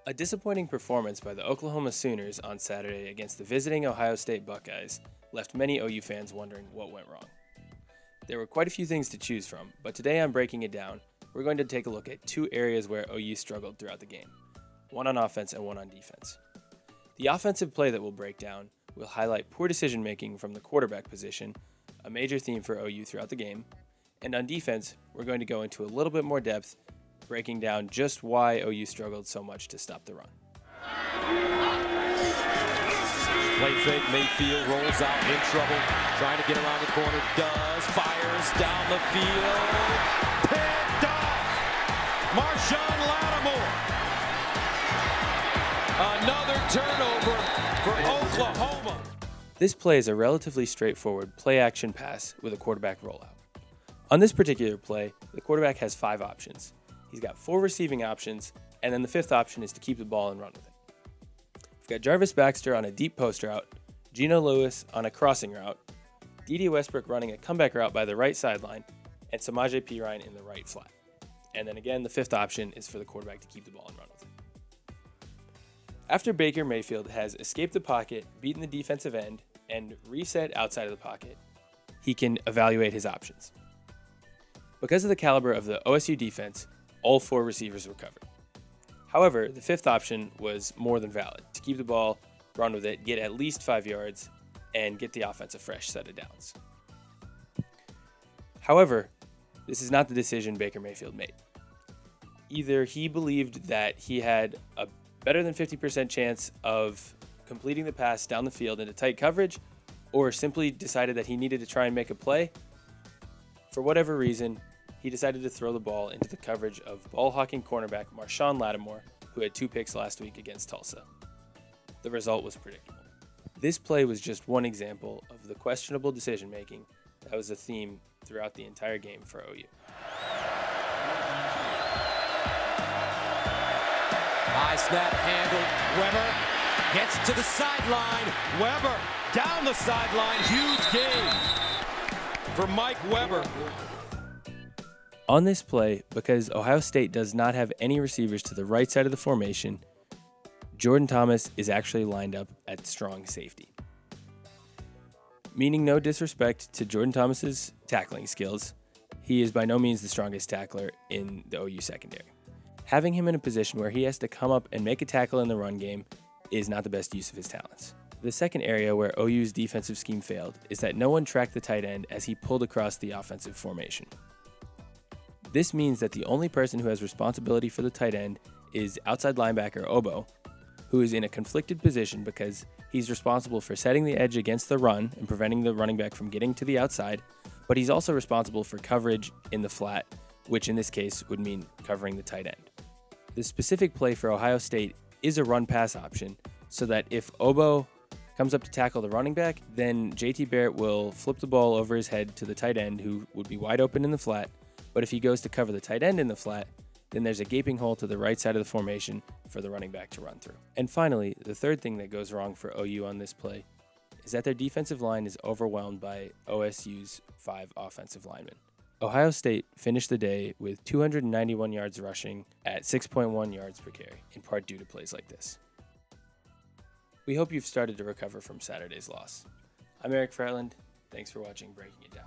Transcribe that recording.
A disappointing performance by the Oklahoma Sooners on Saturday against the visiting Ohio State Buckeyes left many OU fans wondering what went wrong. There were quite a few things to choose from, but today I'm breaking it down. We're going to take a look at two areas where OU struggled throughout the game, one on offense and one on defense. The offensive play that we'll break down will highlight poor decision-making from the quarterback position, a major theme for OU throughout the game, and on defense, we're going to go into a little bit more depth, breaking down just why OU struggled so much to stop the run. Play fake, Mayfield rolls out in trouble, trying to get around the corner, does, fires down the field, picked off, Marshawn Lattimore. Another turnover for Oklahoma. This play is a relatively straightforward play-action pass with a quarterback rollout. On this particular play, the quarterback has 5 options. He's got 4 receiving options, and then the 5th option is to keep the ball and run with it. We've got Jarvis Baxter on a deep post route, Geno Lewis on a crossing route, D.D. Westbrook running a comeback route by the right sideline, and Samaje Perine in the right flat. And then again, the 5th option is for the quarterback to keep the ball and run with it. After Baker Mayfield has escaped the pocket, beaten the defensive end, and reset outside of the pocket, he can evaluate his options. Because of the caliber of the OSU defense, all 4 receivers were covered. However, the 5th option was more than valid, to keep the ball, run with it, get at least 5 yards, and get the offense a fresh set of downs. However, this is not the decision Baker Mayfield made. Either he believed that he had a better than 50% chance of completing the pass down the field into tight coverage, or simply decided that he needed to try and make a play. For whatever reason, he decided to throw the ball into the coverage of ball-hawking cornerback Marshawn Lattimore, who had 2 picks last week against Tulsa. The result was predictable. This play was just one example of the questionable decision-making that was a theme throughout the entire game for OU. High snap handle, Weber gets to the sideline, Weber down the sideline, huge gain for Mike Weber. On this play, because Ohio State does not have any receivers to the right side of the formation, Jordan Thomas is actually lined up at strong safety. Meaning no disrespect to Jordan Thomas's tackling skills, he is by no means the strongest tackler in the OU secondary. Having him in a position where he has to come up and make a tackle in the run game is not the best use of his talents. The second area where OU's defensive scheme failed is that no one tracked the tight end as he pulled across the offensive formation. This means that the only person who has responsibility for the tight end is outside linebacker Obo, who is in a conflicted position because he's responsible for setting the edge against the run and preventing the running back from getting to the outside, but he's also responsible for coverage in the flat, which in this case would mean covering the tight end. The specific play for Ohio State is a run-pass option, so that if Obo comes up to tackle the running back, then JT Barrett will flip the ball over his head to the tight end, who would be wide open in the flat. But if he goes to cover the tight end in the flat, then there's a gaping hole to the right side of the formation for the running back to run through. And finally, the third thing that goes wrong for OU on this play is that their defensive line is overwhelmed by OSU's 5 offensive linemen. Ohio State finished the day with 291 yards rushing at 6.1 yards per carry, in part due to plays like this. We hope you've started to recover from Saturday's loss. I'm Erik Fretland. Thanks for watching Breaking It Down.